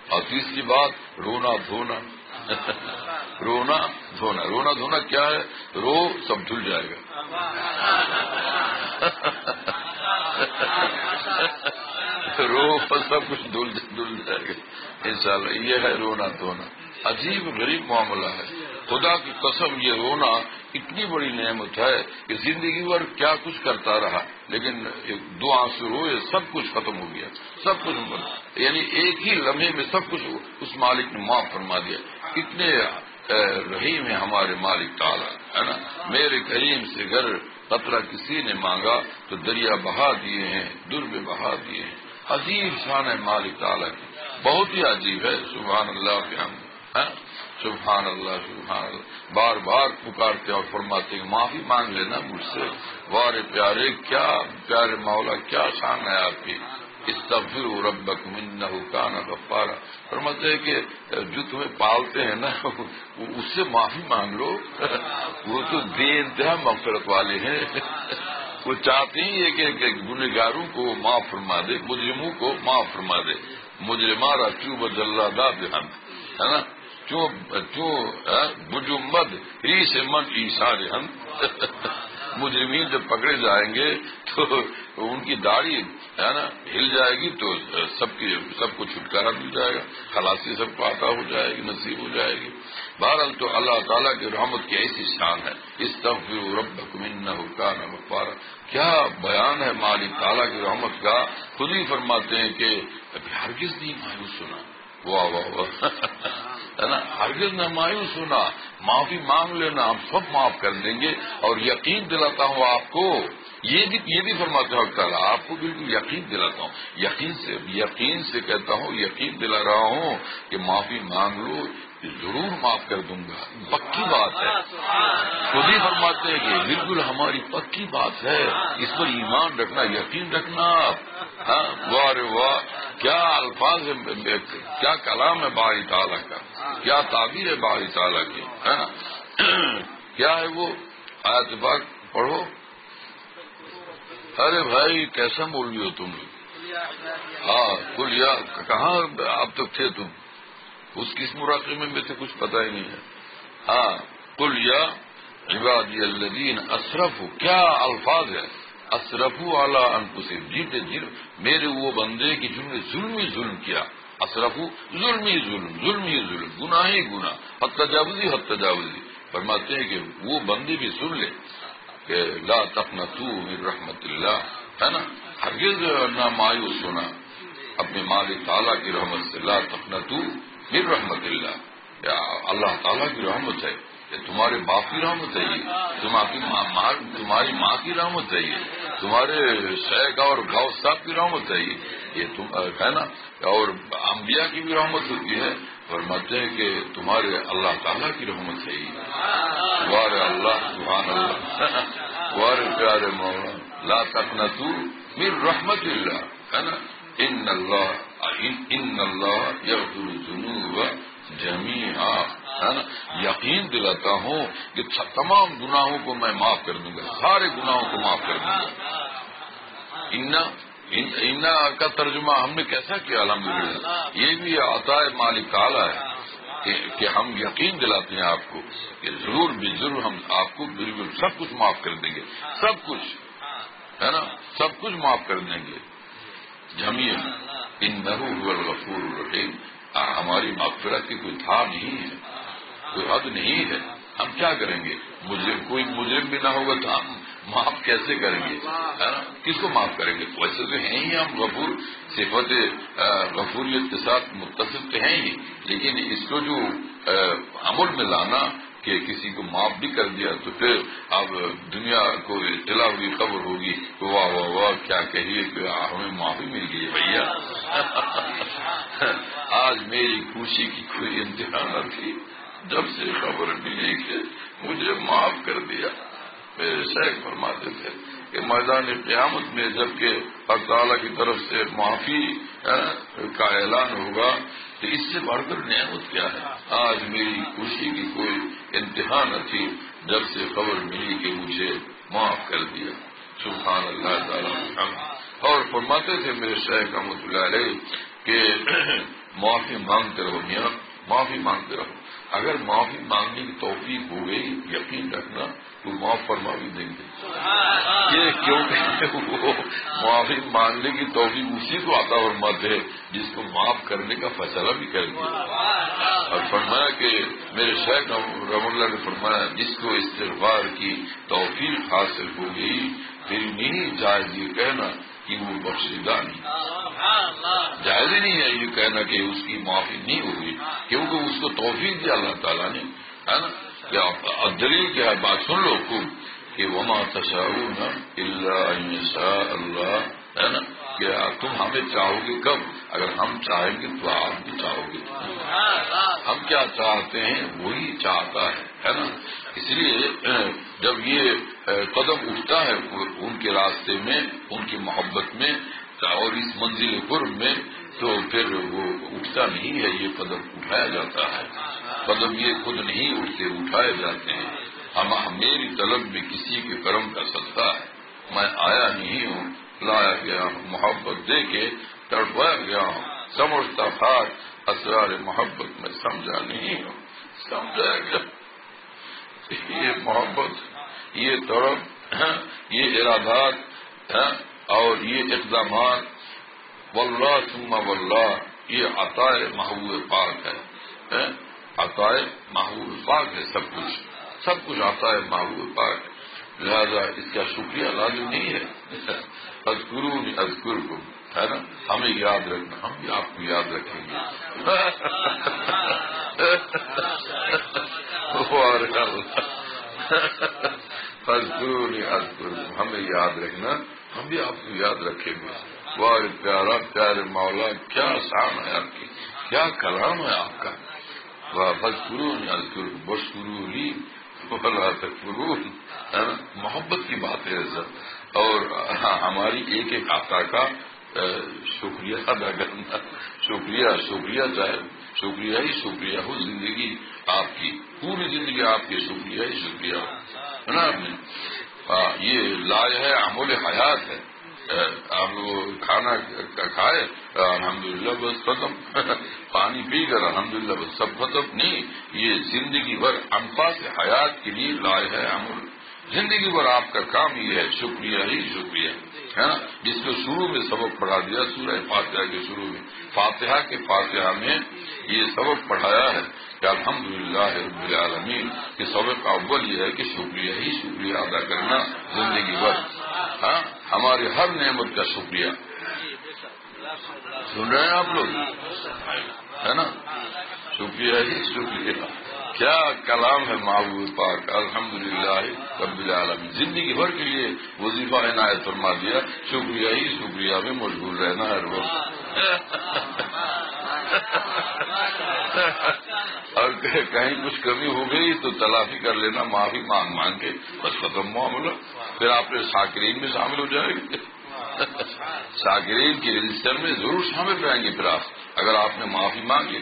اور تیسری بات رونا دھونا رونا دھونا. رونا دھونا کیا ہے؟ رو سب دھل جائے گا. رو سب کچھ دھل جائے گا انشاءاللہ. یہ ہے رونا دھونا. عجیب غریب معاملہ ہے. خدا کی قسم یہ رونا اتنی بڑی نعمت ہے کہ زندگی بھر کیا کچھ کرتا رہا لیکن دو آنسو روئے سب کچھ ختم ہو گیا. سب کچھ یعنی ایک ہی لمحے میں سب کچھ اس مالک نے معاف فرما دیا. کتنے رحیم ہے ہمارے مالک تعالیٰ ہے نا. میرے کریم سے گر قطرہ کسی نے مانگا تو دریا بہا دیے ہیں, در میں بہا دیے ہیں. عجیب شان ہے مالک تعالیٰ کی, بہت ہی عجیب ہے. سبحان اللہ پہ ہم سبحان اللہ سبحان اللہ بار بار پکارتے اور فرماتے ہیں معافی مانگ لینا مجھ سے. وار پیارے, کیا پیارے مولا, کیا شان ہے آپ کی. استغفروا ربکم انہ کان غفارا. فرماتے ہیں کہ جو تمہیں پالتے ہیں نا اس سے معافی مانگ لو. وہ تو بے انتہا مغفرت والے ہیں. وہ چاہتے ہی ہے کہ گنہگاروں کو معاف فرما دے, مجرموں کو معاف فرما دے. مجرمارا چوب جلہ دا بہن ہے نا, بجمد ری سے من ایسار ہم. مجرمین جب پکڑے جائیں گے تو ان کی داڑھی ہے نا ہل جائے گی تو سب کو چھٹکارا مل جائے گا, خلاصی سب کو عطا ہو جائے گی, نصیب ہو جائے گی. بہرحال تو اللہ تعالیٰ کی رحمت کی ایسی شان ہے. استغفروا ربکم انہ کان غفارا. کیا بیان ہے مالک تعالیٰ کی رحمت کا. خود ہی فرماتے ہیں کہ ہرگز نہیں مایوس ہونا. واہ واہ واہ ہے نا, ہرگز نہ مایوس ہونا. معافی مانگ لینا, ہم سب معاف کر دیں گے. اور یقین دلاتا ہوں آپ کو, یہ بھی فرماتے ہیں تعالیٰ, آپ کو بالکل یقین دلاتا ہوں, یقین سے کہتا ہوں, یقین دلا رہا ہوں کہ معافی مانگ لو ضرور معاف کر دوں گا. پکی بات ہے. خود ہی فرماتے ہیں کہ بالکل ہماری پکی بات ہے, اس پر ایمان رکھنا, یقین رکھنا. ہاں واہ رے واہ, کیا الفاظ ہے, کیا کلام ہے باری تعالیٰ کا, کیا تعبیر ہے باری تعالیٰ کی ہے نا. کیا ہے وہ آیت پاک پڑھو. ارے بھائی کیسا بول رہی ہو تم. ہاں کل یا کہاں اب تک تھے تم, اس کس مراقبے میں تھے کچھ پتہ ہی نہیں ہے. ہاں قل یا عبادی الذین اسرفوا, کیا الفاظ ہے. اسرفوا علی انفسہم, جی میرے وہ بندے کی جنہوں نے ظلم کیا. اسرفوا ظلم, گناہ ہی گناہ, حد تجاوزی. فرماتے ہیں کہ وہ بندے بھی سن لے کہ لا تقنطوا من رحمت اللہ ہے نا, ہرگز نہ مایوس ہونا اپنے مالک تعالیٰ کی رحمت سے. لا تقنطوا من رحمت اللہ, اللہ تعالیٰ کی رحمت ہے. یہ تمہارے باپ کی رحمت ہے, یہ تمہاری ماں کی رحمت ہے, یہ تمہارے شیخ اور غوث صاحب کی رحمت ہے, یہ تم ہے نا, اور انبیاء کی بھی رحمت ہوتی ہے. فرماتے ہیں کہ تمہارے اللہ تعالیٰ کی رحمت ہے. وارے اللہ سبحان اللہ, وارے پیارے مولا, لا تقنطوا من رحمت اللہ ہے نا. ان اللہ یغفر الذنوب جمیعا ہے نا. یقین دلاتا ہوں کہ تمام گناہوں کو میں معاف کر دوں گا, سارے گناہوں کو معاف کر دوں گا. انا کا ترجمہ ہم نے کیسا کیا الحمدللہ. یہ بھی عطا مالک تعالیٰ ہے کہ ہم یقین دلاتے ہیں آپ کو کہ ضرور ہم آپ کو بالکل سب کچھ معاف کر دیں گے. سب کچھ ہے نا, سب کچھ معاف کر دیں گے. جمیع انہ هو الغفور الرحیم. ہماری مغفرت کی کوئی تھا نہیں ہے, کوئی حد نہیں ہے. ہم کیا کریں گے, کوئی مجرم بھی نہ ہوگا تو ہم معاف کیسے کریں گے ہے نا. کس کو معاف کریں گے؟ ویسے تو ہیں ہی ہم غفور, صفت غفوریت کے ساتھ متصف تو ہیں ہی, لیکن اس کو جو عمل میں لانا کہ کسی کو معاف بھی کر دیا تو پھر اب دنیا کو اطلاع ہوئی, خبر ہوگی واہ واہ واہ کیا کہیے کہ ہمیں معافی مل گئی بھیا. آج میری خوشی کی کوئی انتہا نہ تھی جب سے خبر ملی کہ مجھے معاف کر دیا. میرے شیخ فرماتے تھے کہ میدان قیامت میں جبکہ اللہ تعالیٰ کی طرف سے معافی کا اعلان ہوگا تو اس سے بڑھ کر نعمت کیا ہے. آج میری خوشی کی کوئی انتہا نہ تھی جب سے خبر ملی کہ مجھے معاف کر دیا. سبحان اللہ تعالیٰ. اور فرماتے تھے میرے شیخ رحمۃ اللہ علیہ کہ معافی مانگتے رہو میاں، معافی مانگتے رہو. اگر معافی مانگنے کی توفیق ہو گئی یقین رکھنا تو معاف فرما بھی دیں گے. یہ کیونکہ وہ معافی مانگنے کی توفیق اسی کو عطا فرماتے ہیں جس کو معاف کرنے کا فیصلہ بھی کریں گے. اور فرمایا کہ میرے شیخ رحم اللہ نے فرمایا جس کو استغفار کی توفیق حاصل ہو گئی پھر نہیں جائز یہ کہنا کہ وہ بخشیدہ نہیں. جائز ہی نہیں ہے یہ کہنا کہ اس کی معافی نہیں ہوگی کیونکہ اس کو توفیق دیا اللہ تعالیٰ نے، ہے نا. دلیل کیا ہے بات سن لو خوب کہ وما تشاءون الا ان یشاء اللہ، ہے نا. کہ تم ہمیں چاہو گے کب؟ اگر ہم چاہیں گے تو آپ بھی چاہو گے. ہم کیا چاہتے ہیں وہی چاہتا ہے نا. اس لیے جب یہ قدم اٹھتا ہے ان کے راستے میں، ان کی محبت میں اور اس منزل قرب میں، تو پھر وہ اٹھتا نہیں ہے، یہ قدم اٹھایا جاتا ہے. قدم یہ خود نہیں اٹھتے، اٹھائے جاتے ہیں. میری طلب میں کسی کے کرم کا صدقہ ہے. میں آیا نہیں ہوں، لایا گیا ہوں، محبت دے کے تڑپایا گیا ہوں. سمجھتا تھا اسرار محبت میں سمجھا نہیں ہوں، سمجھایا گیا. یہ محبت، یہ طرف، یہ ارادات اور یہ اقدامات واللہ ثم واللہ یہ عطائے محبوب پاک ہے. عطائے محبوب پاک ہے، سب کچھ عطائے محبوب پاک. لہذا اس کا شکریہ لازم نہیں ہے. اذکرونی اذکرکم، ہے نا. ہمیں یاد رکھنا، ہم بھی آپ کو یاد رکھیں گے. اذکرونی اذکرکم، ہمیں یاد رکھنا، ہم بھی آپ کو یاد رکھیں گے. واہ پیارا پیارے مولا، کیا شان ہے آپ کی، کیا کلام ہے آپ کا. فاذکرونی اذکرکم واشکروا ولا تکفرون. محبت کی بات ہے سر، اور ہماری ایک ایک عطا کا شکریہ ادا کرنا. شکریہ چاہے شکریہ ہی شکریہ ہو. زندگی آپ کی، پوری زندگی آپ کی شکریہ ہی شکریہ ہو نا. آپ نے یہ لاج ہے، عمل حیات ہے. آپ کھانا کھائے الحمدللہ بس ختم، پانی پی کر الحمدللہ بس سب ختم نہیں. یہ زندگی بھر انفاس حیات کے لیے لائے ہے عمل. زندگی بھر آپ کا کام یہ ہے شکریہ ہی شکریہ، ہے نا. جس کو شروع میں سبق پڑھا دیا سورہ فاتحہ کے شروع میں، فاتحہ میں یہ سبق پڑھایا ہے کہ الحمدللہ رب العالمین. کہ سبق اول یہ ہے کہ شکریہ ہی شکریہ ادا کرنا زندگی بھر. ہاں، ہماری ہر نعمت کا شکریہ. سن رہے ہیں آپ لوگ، ہے نا. شکریہ ہی شکریہ. کیا کلام ہے محبوب پاک. الحمدللہ رب العالمین. زندگی بھر کے لیے وظیفہ عنایت فرما دیا، شکریہ ہی شکریہ میں مشغول رہنا ہر وقت. اور کہیں کچھ کمی ہو گئی تو تلافی کر لینا، معافی مانگ کے بس ختم معاملہ. پھر آپ نے شاکرین میں شامل ہو جائیں گے. شاکرین کے رجسٹر میں ضرور شامل رہیں گے پھر آپ، اگر آپ نے معافی مانگی.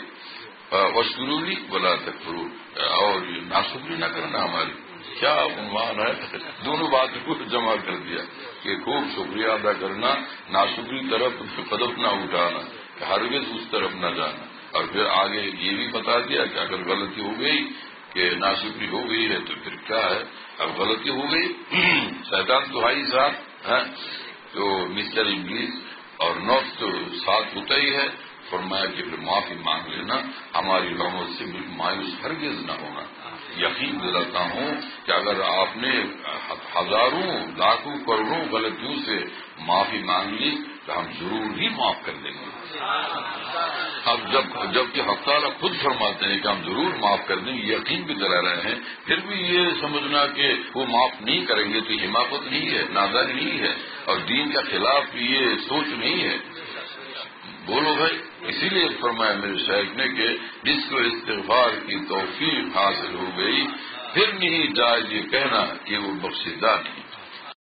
واشکرونی ولا تکفرون، اور ناشکری نہ کرنا. ہماری کیا عنوان ہے، دونوں باتوں کو جمع کر دیا کہ خوب شکریہ ادا کرنا، ناشکری طرف قدم نہ اٹھانا، ہرگز اس طرف نہ جانا. اور پھر آگے یہ بھی بتا دیا کہ اگر غلطی ہو گئی کہ ناشکری ہو گئی ہے تو پھر کیا ہے. اب غلطی ہو گئی، شیطان تو ہائی ساتھ ہے، تو مسٹر انگلش اور نفس تو ساتھ ہوتا ہی ہے. فرمایا کہ پھر معافی مانگ لینا، ہماری رحمت سے مایوس ہرگز نہ ہونا. یقین دلاتا ہوں کہ اگر آپ نے ہزاروں لاکھوں کروڑوں غلطیوں سے معافی مانگ لی تو ہم ضرور ہی معاف کر دیں گے. اب جبکہ حق تعالیٰ خود فرماتے ہیں کہ ہم ضرور معاف کر دیں گے، یقین بھی دلا رہے ہیں، پھر بھی یہ سمجھنا کہ وہ معاف نہیں کریں گے تو حماقت نہیں ہے، نادانی نہیں ہے، اور دین کے خلاف یہ سوچ نہیں ہے. بولو بھائی. اسی لیے فرمایا میرے شیخ نے کہ جس کو استغفار کی توفیق حاصل ہو گئی پھر نہیں جائز یہ کہنا کہ وہ بخشیدہ نہیں.